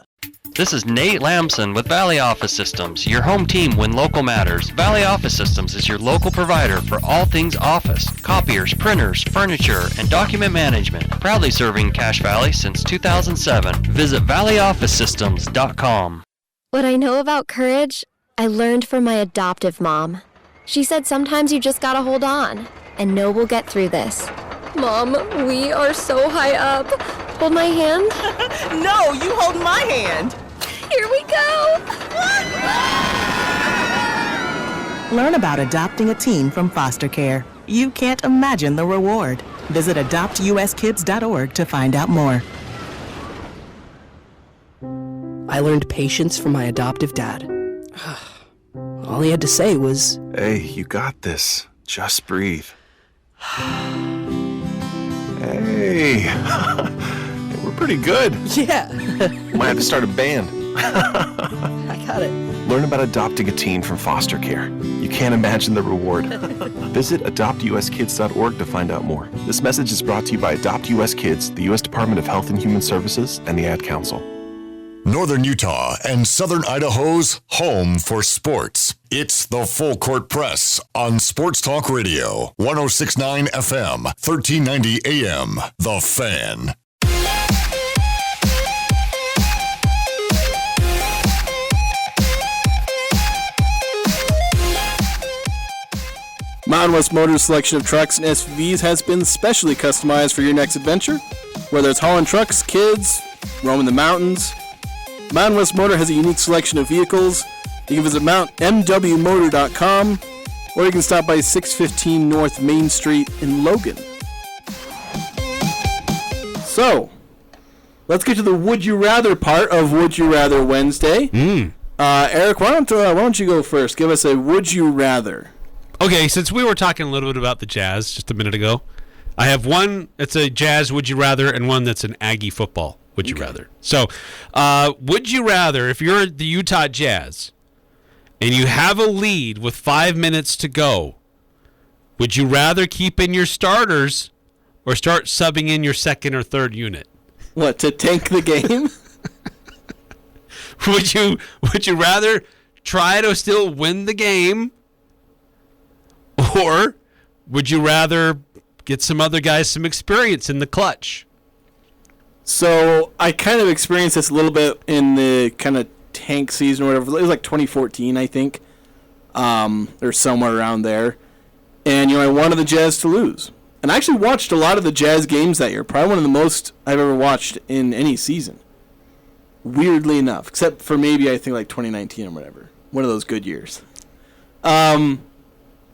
This is Nate Lamson with Valley Office Systems, your home team when local matters. Valley Office Systems is your local provider for all things office, copiers, printers, furniture, and document management. Proudly serving Cache Valley since 2007. Visit valleyofficesystems.com. What I know about courage, I learned from my adoptive mom. She said sometimes you just gotta hold on and know we'll get through this. Mom, we are so high up. Hold my hand. No, you hold my hand. Here we go. Learn about adopting a teen from foster care. You can't imagine the reward. Visit adoptuskids.org to find out more. I learned patience from my adoptive dad. All he had to say was, "Hey, you got this. Just breathe." Hey, we're pretty good. Yeah. Might have to start a band. I got it. Learn about adopting a teen from foster care. You can't imagine the reward. Visit adoptuskids.org to find out more. This message is brought to you by Adopt US Kids, the U.S. Department of Health and Human Services, and the Ad Council. Northern Utah and Southern Idaho's home for sports. It's the Full Court Press on Sports Talk Radio, 106.9 FM, 1390 AM, The Fan. Mountain West Motors' selection of trucks and SUVs has been specially customized for your next adventure. Whether it's hauling trucks, kids, roaming the mountains, Mountain West Motor has a unique selection of vehicles. You can visit MWMotor.com, or you can stop by 615 North Main Street in Logan. So, let's get to the Would You Rather part of Would You Rather Wednesday. Eric, why don't you go first? Give us a Would You Rather. Okay, since we were talking a little bit about the Jazz just a minute ago, I have one that's a Jazz Would You Rather and one that's an Aggie football Would You Rather. So, would you rather, if you're the Utah Jazz and you have a lead with 5 minutes to go, would you rather keep in your starters or start subbing in your second or third unit? What, to tank the game? Would you rather try to still win the game, or would you rather get some other guys some experience in the clutch? So I kind of experienced this a little bit in the kind of tank season or whatever. It was like 2014, I think, or somewhere around there. And, I wanted the Jazz to lose. And I actually watched a lot of the Jazz games that year. Probably one of the most I've ever watched in any season. Weirdly enough. Except for maybe, I think, like 2019 or whatever. One of those good years.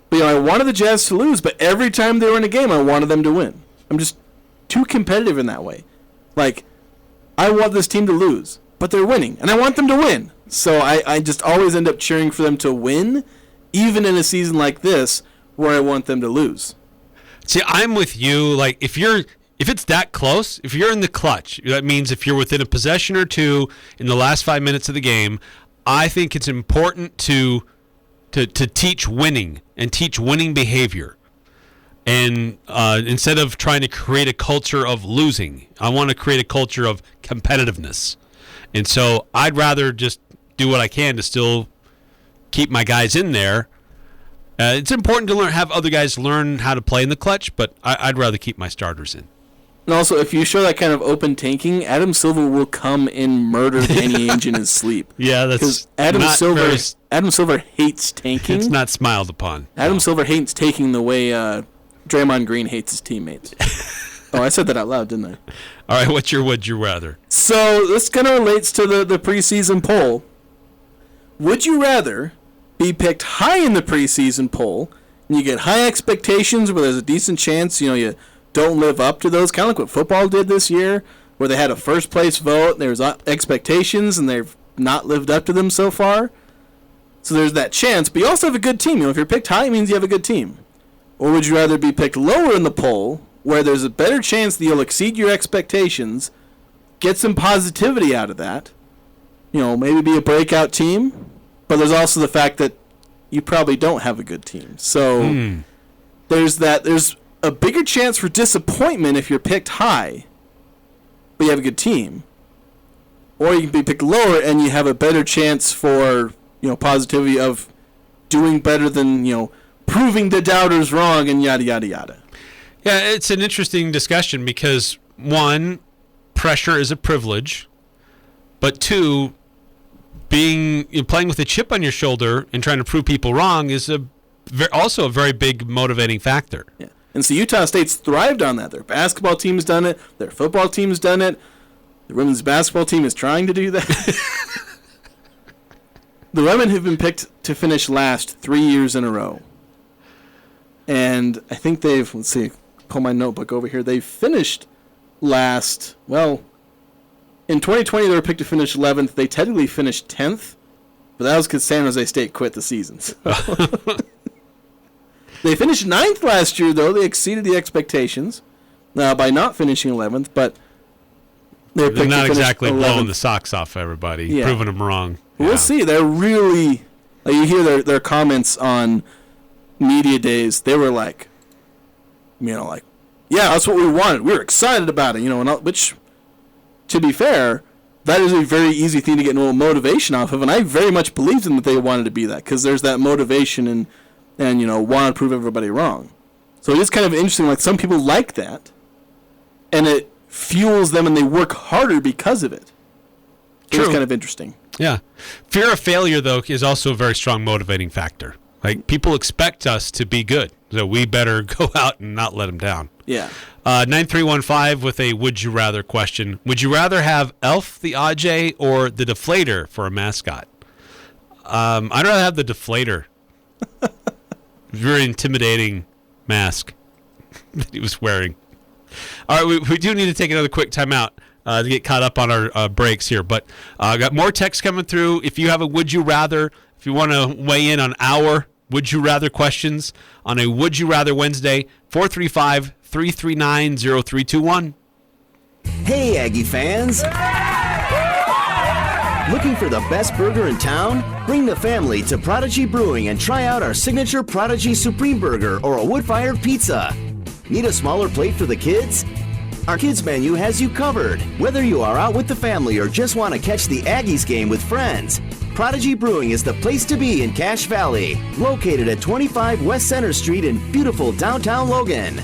But, I wanted the Jazz to lose, but every time they were in a game, I wanted them to win. too competitive in that way. Like, I want this team to lose, but they're winning, and I want them to win. So I just always end up cheering for them to win, even in a season like this where I want them to lose. See, I'm with you. Like, if it's that close, if you're in the clutch, that means if you're within a possession or two in the last 5 minutes of the game, I think it's important to teach winning and teach winning behavior. And instead of trying to create a culture of losing, I want to create a culture of competitiveness. And so I'd rather just do what I can to still keep my guys in there. It's important to have other guys learn how to play in the clutch, but I'd rather keep my starters in. And also, if you show that kind of open tanking, Adam Silver will come and murder Danny Ainge in his sleep. Yeah, that's Adam Silver hates tanking. It's not smiled upon. Adam Silver hates taking the way Draymond Green hates his teammates. Oh, I said that out loud, didn't I? All right, what's your would you rather? So this kind of relates to the preseason poll. Would you rather be picked high in the preseason poll, and you get high expectations where there's a decent chance, you don't live up to those, kind of like what football did this year, where they had a first place vote, and there's expectations, and they've not lived up to them so far. So there's that chance, but you also have a good team. If you're picked high, it means you have a good team. Or would you rather be picked lower in the poll, where there's a better chance that you'll exceed your expectations, get some positivity out of that, maybe be a breakout team, but there's also the fact that you probably don't have a good team. So there's a bigger chance for disappointment if you're picked high, but you have a good team. Or you can be picked lower and you have a better chance for, positivity of doing better than, proving the doubters wrong and yada, yada, yada. Yeah, it's an interesting discussion because, one, pressure is a privilege, but two, playing with a chip on your shoulder and trying to prove people wrong is also a very big motivating factor. Yeah. And so Utah State's thrived on that. Their basketball team's done it. Their football team's done it. The women's basketball team is trying to do that. The women have been picked to finish last 3 years in a row. And I think let's see, pull my notebook over here. They've finished last, in 2020 they were picked to finish 11th. They technically finished 10th, but that was because San Jose State quit the season. So. They finished 9th last year, though. They exceeded the expectations by not finishing 11th, but they're not exactly 11th. Blowing the socks off everybody, proving them wrong. We'll see. They're really, you hear their comments on media days. They were like, yeah, that's what we wanted. We were excited about it, which, to be fair, that is a very easy thing to get no motivation off of, and I very much believed in that they wanted to be that, because there's that motivation and want to prove everybody wrong. So it is kind of interesting, some people like that, and it fuels them and they work harder because of it. True. It's kind of interesting. Yeah. Fear of failure, though, is also a very strong motivating factor. People expect us to be good, so we better go out and not let them down. Yeah. 9315 with a would you rather question. Would you rather have Elf the Aj or the Deflator for a mascot? I'd rather have the Deflator. Very intimidating mask that he was wearing. All right, we do need to take another quick timeout to get caught up on our breaks here. But I got more texts coming through. If you have a would you rather, if you want to weigh in on our would you rather questions on a Would You Rather Wednesday, 435-339-0321. Hey, Aggie fans. Looking for the best burger in town? Bring the family to Prodigy Brewing and try out our signature Prodigy Supreme Burger or a wood-fired pizza. Need a smaller plate for the kids? Our kids menu has you covered. Whether you are out with the family or just want to catch the Aggies game with friends, Prodigy Brewing is the place to be in Cache Valley, located at 25 West Center Street in beautiful downtown Logan.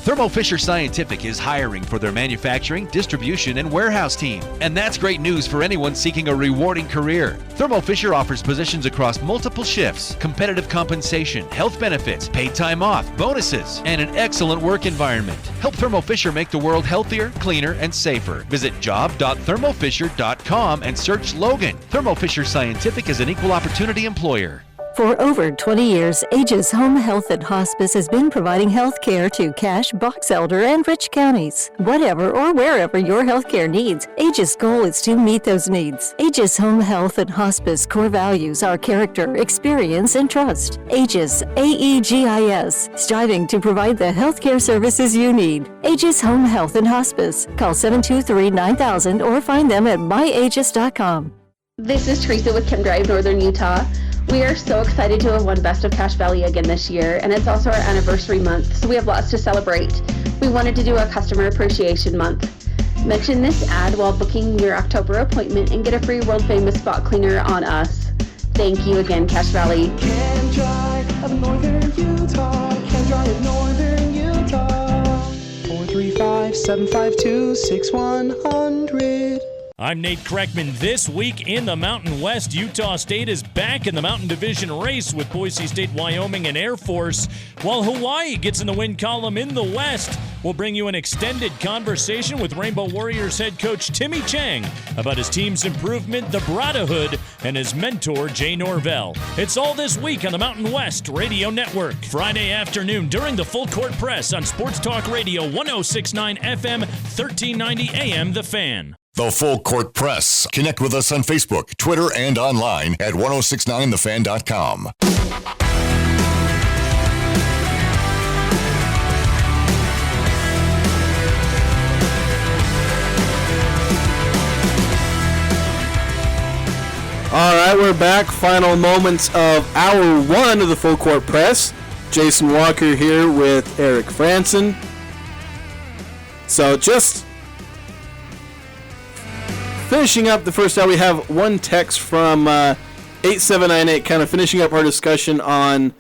Thermo Fisher Scientific is hiring for their manufacturing, distribution, and warehouse team. And that's great news for anyone seeking a rewarding career. Thermo Fisher offers positions across multiple shifts, competitive compensation, health benefits, paid time off, bonuses, and an excellent work environment. Help Thermo Fisher make the world healthier, cleaner, and safer. Visit job.thermofisher.com and search Logan. Thermo Fisher Scientific is an equal opportunity employer. For over 20 years, Agis Home Health and Hospice has been providing health care to Cache, Box Elder, and Rich counties. Whatever or wherever your health care needs, Agis' goal is to meet those needs. Agis Home Health and Hospice core values are character, experience, and trust. Agis, AEGIS, striving to provide the health care services you need. Agis Home Health and Hospice. Call 723-9000 or find them at myagis.com. This is Teresa with Chem Drive, Northern Utah. We are so excited to have won Best of Cache Valley again this year, and it's also our anniversary month, so we have lots to celebrate. We wanted to do a Customer Appreciation Month. Mention this ad while booking your October appointment and get a free world-famous spot cleaner on us. Thank you again, Cache Valley. Chem Drive of Northern Utah. Chem Drive of Northern Utah. 435-752-6100. I'm Nate Kreckman. This week in the Mountain West, Utah State is back in the Mountain Division race with Boise State, Wyoming, and Air Force, while Hawaii gets in the win column in the West. We'll bring you an extended conversation with Rainbow Warriors head coach Timmy Chang about his team's improvement, the Brotherhood, and his mentor, Jay Norvell. It's all this week on the Mountain West Radio Network. Friday afternoon during the Full Court Press on Sports Talk Radio 106.9 FM, 1390 AM, The Fan. The Full Court Press. Connect with us on Facebook, Twitter, and online at 1069thefan.com. All right, we're back. Final moments of hour one of the Full Court Press. Jason Walker here with Eric Frandsen. So just finishing up the first hour, we have one text from 8798, kind of finishing up our discussion on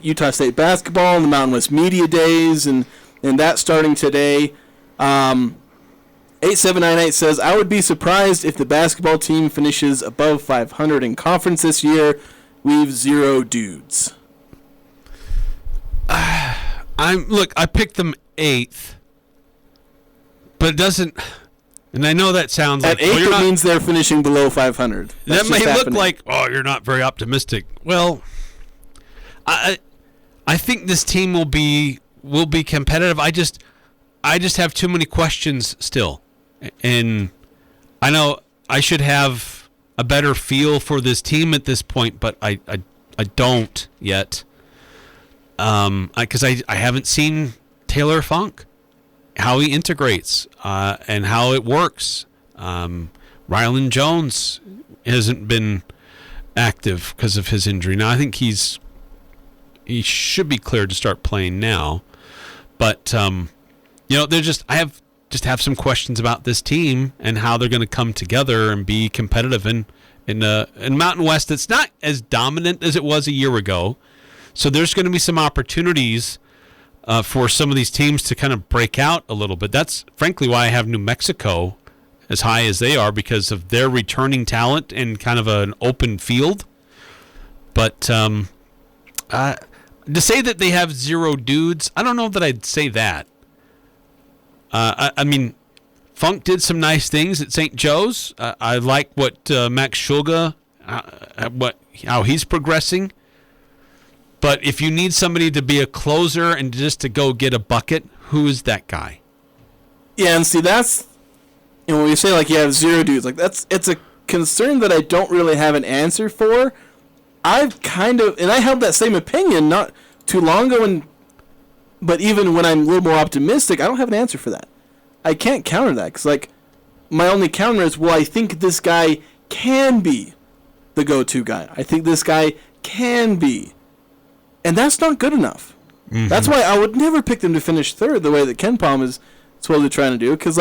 Utah State basketball and the Mountain West Media Days and that starting today. 8798 says, I would be surprised if the basketball team finishes above 500 in conference this year. We've 0 dudes. I picked them 8th, but it doesn't. And I know that sounds like... At 8th, it means they're finishing below 500. That may look like, you're not very optimistic. Well, I think this team will be competitive. I just have too many questions still. And I know I should have a better feel for this team at this point, but I don't yet. Because I haven't seen Taylor Funk, how he integrates and how it works. Rylan Jones hasn't been active because of his injury. Now I think he should be cleared to start playing now, but I have some questions about this team and how they're going to come together and be competitive in Mountain West. That's not as dominant as it was a year ago, so there's going to be some opportunities for some of these teams to kind of break out a little bit. That's frankly why I have New Mexico as high as they are, because of their returning talent and kind of an open field. But to say that they have 0 dudes, I don't know that I'd say that. I mean, Funk did some nice things at St. Joe's. I like what Max Shulga, how he's progressing. But if you need somebody to be a closer and just to go get a bucket, who is that guy? Yeah, and see, that's, when you say you have 0 dudes, it's a concern that I don't really have an answer for. I held that same opinion not too long ago, but even when I'm a little more optimistic, I don't have an answer for that. I can't counter that, because my only counter is, I think this guy can be the go-to guy. I think this guy can be. And that's not good enough. Mm-hmm. That's why I would never pick them to finish 3rd the way that Ken Palm is supposedly trying to do, because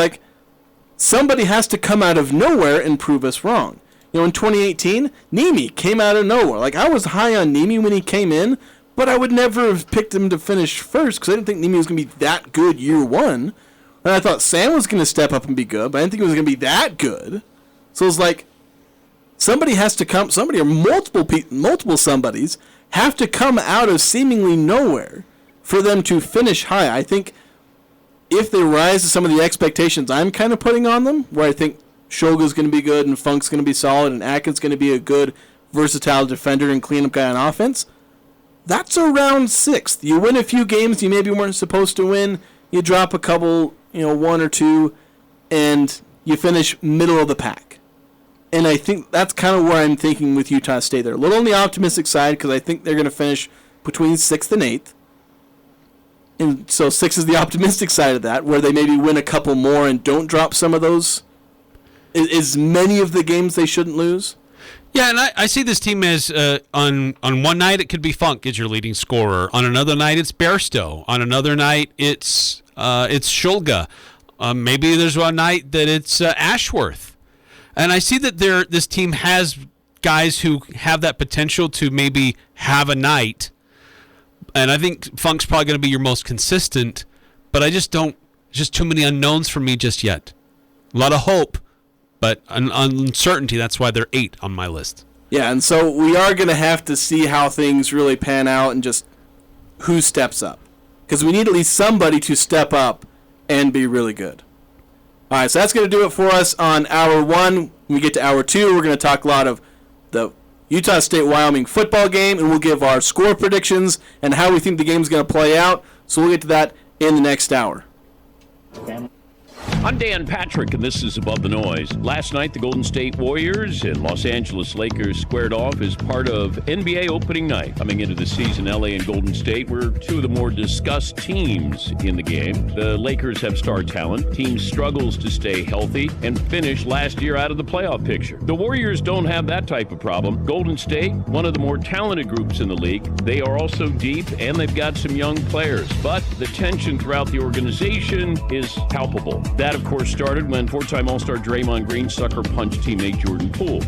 somebody has to come out of nowhere and prove us wrong. In 2018, Nemi came out of nowhere. I was high on Nemi when he came in, but I would never have picked him to finish first because I didn't think Nemi was going to be that good year one. And I thought Sam was going to step up and be good, but I didn't think he was going to be that good. So it's somebody has to come, somebody or multiple somebodies have to come out of seemingly nowhere for them to finish high. I think if they rise to some of the expectations I'm kind of putting on them, where I think Shulga's going to be good and Funk's going to be solid and Atkin's going to be a good versatile defender and cleanup guy on offense, that's around 6th. You win a few games you maybe weren't supposed to win. You drop a couple, 1 or 2, and you finish middle of the pack. And I think that's kind of where I'm thinking with Utah State. They're a little on the optimistic side because I think they're going to finish between 6th and 8th. And so 6 is the optimistic side of that, where they maybe win a couple more and don't drop some of those. As many of the games they shouldn't lose. Yeah, and I see this team as on one night it could be Funk as your leading scorer. On another night it's Bairstow. On another night it's Shulga. Maybe there's one night that it's Ashworth. And I see that this team has guys who have that potential to maybe have a night. And I think Funk's probably going to be your most consistent, but I just don't. Just too many unknowns for me just yet. A lot of hope, but uncertainty. That's why they're 8 on my list. Yeah, and so we are going to have to see how things really pan out and just who steps up. Because we need at least somebody to step up and be really good. All right, so that's going to do it for us on Hour 1. When we get to Hour 2, we're going to talk a lot of the Utah State-Wyoming football game, and we'll give our score predictions and how we think the game's going to play out. So we'll get to that in the next hour. I'm Dan Patrick, and this is Above the Noise. Last night, the Golden State Warriors and Los Angeles Lakers squared off as part of NBA opening night. Coming into the season, LA and Golden State were two of the more discussed teams in the game. The Lakers have star talent. Team struggles to stay healthy and finish last year out of the playoff picture. The Warriors don't have that type of problem. Golden State, one of the more talented groups in the league. They are also deep, and they've got some young players. But the tension throughout the organization is palpable. That, of course, started when four-time All-Star Draymond Green sucker punched teammate Jordan Poole.